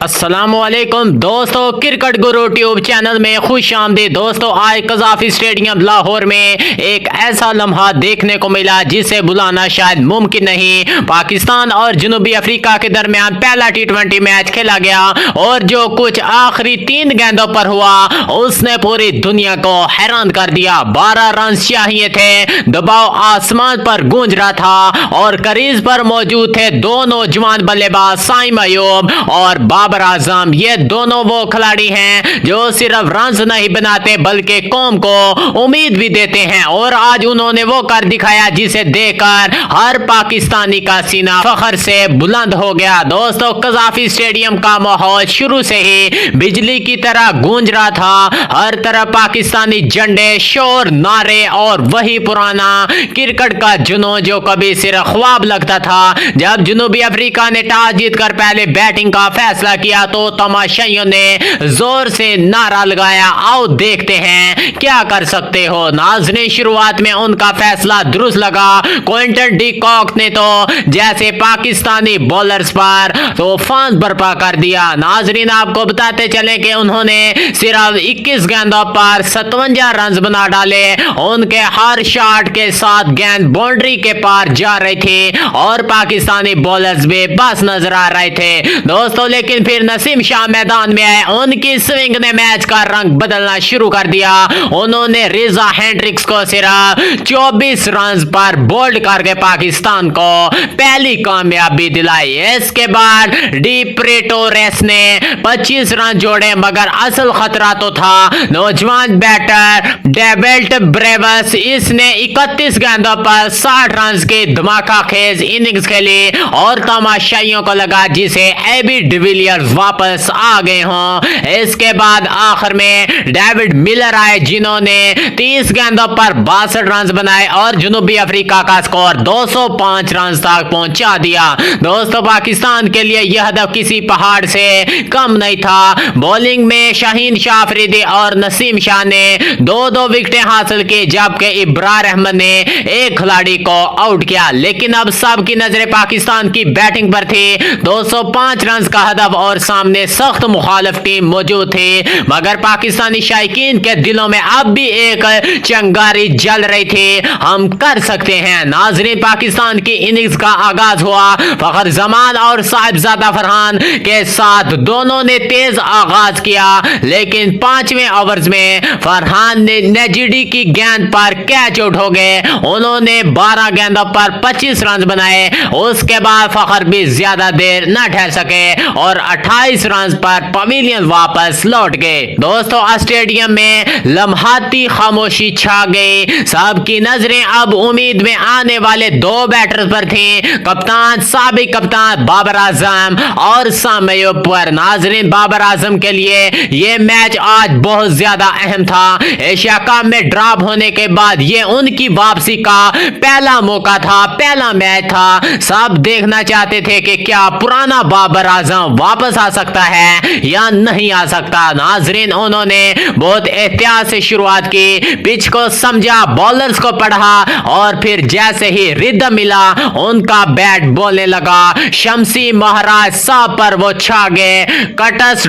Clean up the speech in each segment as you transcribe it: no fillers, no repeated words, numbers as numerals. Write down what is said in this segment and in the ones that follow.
अस्सलामुअलैकुम दोस्तों, क्रिकेट गुरु tube channel में खुश आमदीद। दोस्तों, आज कज़ाफी स्टेडियम लाहौर में एक ऐसा लम्हा देखने को मिला जिसे बुलाना शायद मुमकिन नहीं। पाकिस्तान और जनूबी अफ्रीका के दरमियान पहला T20 मैच खेला गया और जो कुछ आखिरी 3 गेंदों पर हुआ उसने पूरी दुनिया को हैरान कर दिया। 12 रन चाहिए थे, दबाव आसमान पर गूंज रहा था और क्रीज पर मौजूद थे दो नौजवान बल्लेबाज साइम अयूब और बाबर आजम। ये दोनों वो खिलाड़ी हैं जो सिर्फ रन्स नहीं बनाते बल्कि कौम को उम्मीद भी देते हैं और आज उन्होंने वो कर दिखाया जिसे देखकर हर पाकिस्तानी का सीना फख्र से बुलंद हो गया। दोस्तों, कज़ाफी स्टेडियम का माहौल शुरू से ही बिजली की तरह गूंज रहा था। हर तरफ पाकिस्तानी झंडे, शोर, नारे और वही पुराना क्रिकेट का जुनून जो कभी सिर्फ ख्वाब लगता था। जब जनूबी अफ्रीका ने टॉस जीतकर पहले बैटिंग का फैसला किया तो तमाशाइयों ने जोर से नारा लगाया, आओ देखते हैं क्या कर सकते हो। नाज़रीन, शुरुआत में उनका फैसला दुरुस्त लगा। क्विंटन डी कॉक ने तो जैसे पाकिस्तानी बॉलर्स पर तूफान बर्पा कर दिया। नाज़रीन, आपको बताते चले कि उन्होंने सिर्फ 21 गेंदों पर 57 रन बना डाले। उनके हर शॉट के साथ गेंद बाउंड्री के पार जा रही थी और पाकिस्तानी बॉलर्स भी बस नजर आ रहे थे। दोस्तों, लेकिन फिर नसीम शाह मैदान में आए। उनकी स्विंग ने मैच का रंग बदलना शुरू कर दिया। उन्होंने रिजा हेंड्रिक्स को सिर्फ 24 रन पर बोल्ड करके पाकिस्तान को पहली कामयाबी दिलाई। इसके बाद डी प्रेटोरेस ने 25 रन जोड़े मगर असल खतरा तो था नौजवान बैटर डेविड ब्रेवस। इसने 31 गेंदों पर 60 रन की धमाका खेज इनिंग्स खेली और तमाशाइयों को लगा जिसे एबी डिविलियर्स वापस आ गए हों। इसके बाद आखिर में डेविड मिलर आए जिन्होंने 30 गेंदों पर 62 रन बनाए और जनूबी अफ्रीका का स्कोर 205 रन तक पहुंचा दिया। दोस्तों, पाकिस्तान के लिए यह हदफ किसी पहाड़ से कम नहीं था। बॉलिंग में शाहीन शाह अफरीदी और नसीम शाह ने 2-2 विकेटें हासिल की जबकि इब्रार अहमद ने एक खिलाड़ी को आउट किया। लेकिन अब सबकी नजरें पाकिस्तान की बैटिंग पर थी। 205 रन का हदफ और सामने सख्त मुखालिफ टीम मौजूद थी मगर पाकिस्तानी शायकीन के दिलों में अब भी एक चिंगारी जल रही थी, हम कर सकते हैं। नाजरीन, पाकिस्तान की इनिंग्स का आगाज हुआ। फखर जमान और साहिबजादा फरहान के साथ दोनों ने तेज आगाज किया लेकिन 5वें ओवर्स में फरहान ने नेजिडी की गेंद पर कैच आउट हो गए। उन्होंने 12 गेंदों पर 25 रन बनाए। उसके बाद फखर भी ज्यादा देर न ठहर सके और 28 रन पर पवेलियन वापस लौट गए। दोस्तों, स्टेडियम में लम्हाती खामोशी छा गई। सबकी नजरें अब उम्मीद में आने वाले 2 बैटर्स पर थी, कप्तान, साबिक कप्तान बाबर आजम और साइम अयूब पर। नाजरीन, बाबर आजम के लिए यह मैच आज बहुत ज्यादा अहम था। एशिया कप में ड्रॉप होने के बाद यह उनकी वापसी का पहला मौका था, पहला मैच था। सब देखना चाहते थे कि क्या पुराना बाबर आजम वापस आ सकता है या नहीं आ सकता। नाजरीन, उन्होंने बहुत एहतियात से शुरुआत की, पिच को समझा, बॉलर्स को पढ़ा और फिर जैसे ही रिदम मिला उनका बैट बोलने लगा। शमसी महाराज साहब पर वो छा गए। Cuts,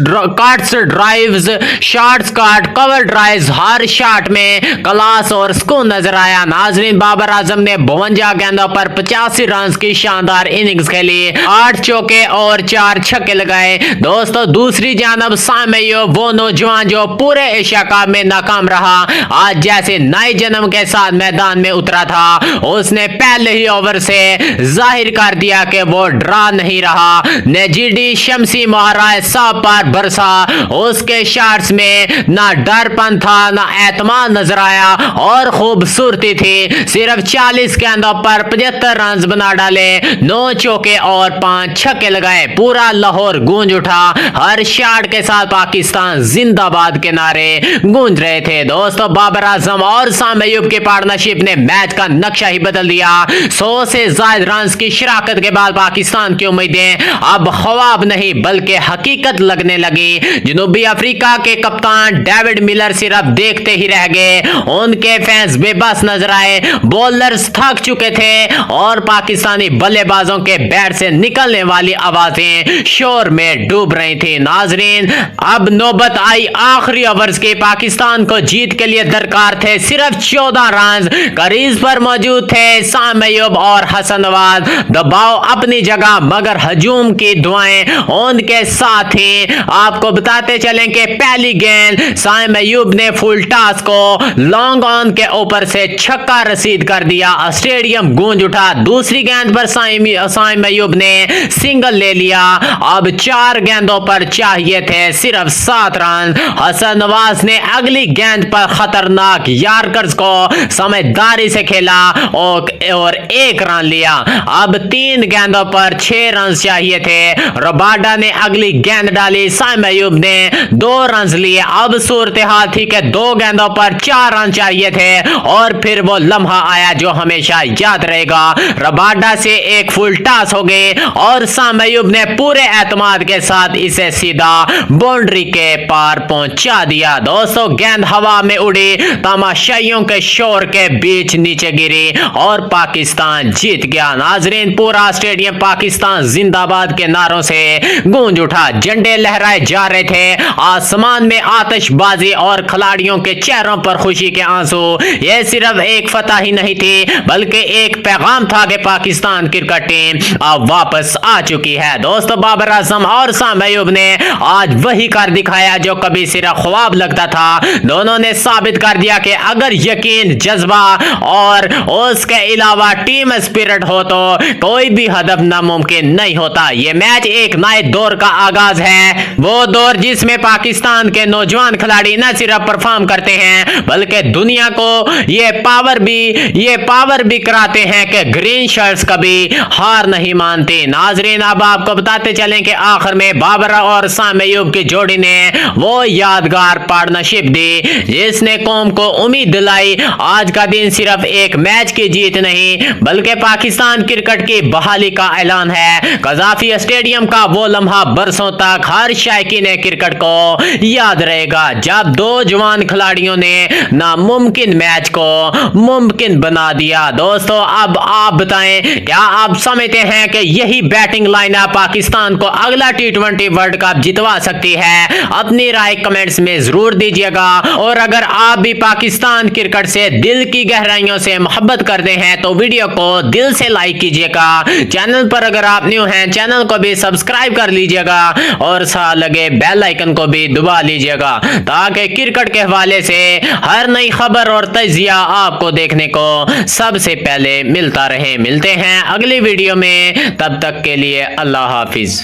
drives, shorts cut, cover drives, हर शॉट में क्लास और सुकून नजर आया। नाजरीन, बाबर आजम ने 52 गेंदों पर 85 रन की शानदार इनिंग्स खेली, 8 चौके और 4 छक्के लगाए। दोस्तों, दूसरी जानब साइम अयूब, वो नौजवान जो पूरे एशिया कप में नाकाम रहा, आज जैसे नए जन्म के साथ मैदान में उतरा था। उसने पहले ही ओवर से जाहिर कर दिया कि वो ड्रा नहीं रहा। नेजिडी शमसी महाराज साहब पर बरसा। उसके शॉट्स में ना डरपन था ना एतमाद नजर आया और खूबसूरती थी। सिर्फ 40 गेंदों पर 75 रन बना डाले, 9 चौके और 5 छक्के लगाए। पूरा लाहौर गूंज उठा। हर शॉट के साथ पाकिस्तान जिंदाबाद के नारे गूंज रहे थे। दोस्तों, बाबर आजम और साइम अयूब की पार्टनरशिप ने मैच का नक्शा ही बदल दिया। 100 से ज्यादा रन की शराकत के बाद पाकिस्तान की उम्मीदें अब ख्वाब नहीं बल्कि हकीकत लगने लगी। जनूबी अफ्रीका के कप्तान डेविड मिलर सिर्फ देखते ही रह गए। उनके फैंस बेबस नजर आए। बॉलर्स थक चुके थे और पाकिस्तानी बल्लेबाजों के बैट से निकलने वाली आवाजें शोर में में डूब रही थी। नाजरीन, अब नौबत आई आखिरी ओवर्स की। पाकिस्तान को जीत के लिए दरकार थे सिर्फ 14 रन। क्रीज पर मौजूद थे साम अयूब और हसन नवाज। दबाव अपनी जगह मगर हजूम की दुआएं उनके साथ ही। आपको बताते चलें कि पहली गेंद साम अयूब ने फुल टॉस को लॉन्ग ऑन के ऊपर से छक्का रसीद कर दिया। स्टेडियम गूंज उठा। दूसरी गेंद पर साम अयूब ने सिंगल ले लिया। अब 4 गेंदों पर चाहिए थे सिर्फ 7 रन। हसन नवाज ने अगली गेंद पर खतरनाक यार्कर्स को समझदारी से खेला और 1 रन लिया। अब 3 गेंदों पर 6 रन चाहिए थे। रबाडा ने अगली गेंद डाली। साम अयूब ने 2 रन लिए। अब सूरत हाल थी कि 2 गेंदों पर 4 रन चाहिए थे और फिर वो लम्हा आया जो हमेशा याद रहेगा। रबाडा से एक फुल टॉस हो गए और साम अयूब ने पूरे एतमाद के साथ इसे सीधा बाउंड्री के पार पहुंचा दिया। दोस्तों, गेंद हवा में उड़ी, तमाशाइयों के शोर के बीच नीचे गिरी और पाकिस्तान जीत गया। नाजरीन, पूरा स्टेडियम पाकिस्तान जिंदाबाद के नारों से गूंज उठा। झंडे लहराए जा रहे थे, आसमान में आतिशबाजी और खिलाड़ियों के चेहरों पर खुशी के आंसू। यह सिर्फ एक फतह ही नहीं थी बल्कि एक पैगाम था कि पाकिस्तान क्रिकेट टीम अब वापस आ चुकी है। दोस्तों, बाबर आजम और साम अयूब ने आज वही कर दिखाया जो कभी सिर्फ ख्वाब लगता था। दोनों ने साबित कर दिया कि अगर यकीन, जज्बा और उसके अलावा टीम स्पिरिट हो तो कोई भी हदफ नामुमकिन नहीं होता। यह मैच एक नए दौर का आगाज है, वो दौर जिसमें पाकिस्तान के नौजवान खिलाड़ी न सिर्फ परफॉर्म करते हैं बल्कि दुनिया को ये पावर भी कराते हैं कि ग्रीन शर्ट्स कभी हार नहीं मानते। नाजरीन, अब आपको बताते चलें कि आखिर में बाबर और साम अयूब की जोड़ी ने वो यादगार पार्टनरशिप दी जिसने कौम को उम्मीद दिलाई। आज का दिन सिर्फ एक मैच की जीत नहीं बल्कि पाकिस्तान क्रिकेट की बहाली का ऐलान है। कज़ाफी स्टेडियम का वो लम्हा बरसों तक हर शायकीन क्रिकेट को याद रहेगा जब 2 जवान खिलाड़ियों ने नामुमकिन मैच को मुमकिन बना दिया। दोस्तों, अब आप बताएं, क्या आप समझते हैं कि यही बैटिंग लाइनअप पाकिस्तान को अगला T20 वर्ल्ड कप जितवा सकती है? अपनी राय कमेंट्स में जरूर दीजिएगा और अगर आप भी पाकिस्तान क्रिकेट से दिल की गहराइयों से मोहब्बत करते हैं तो वीडियो को दिल से लाइक कीजिएगा। चैनल पर अगर आप न्यू हैं, चैनल को भी सब्सक्राइब कर लीजिएगा और साथ लगे बेल आइकन को भी दबा लीजिएगा ताकि क्रिकेट के हवाले से हर नई खबर और तजिया आपको देखने को सबसे पहले मिलता रहे। मिलते हैं अगली वीडियो में, तब तक के लिए अल्लाह हाफिज।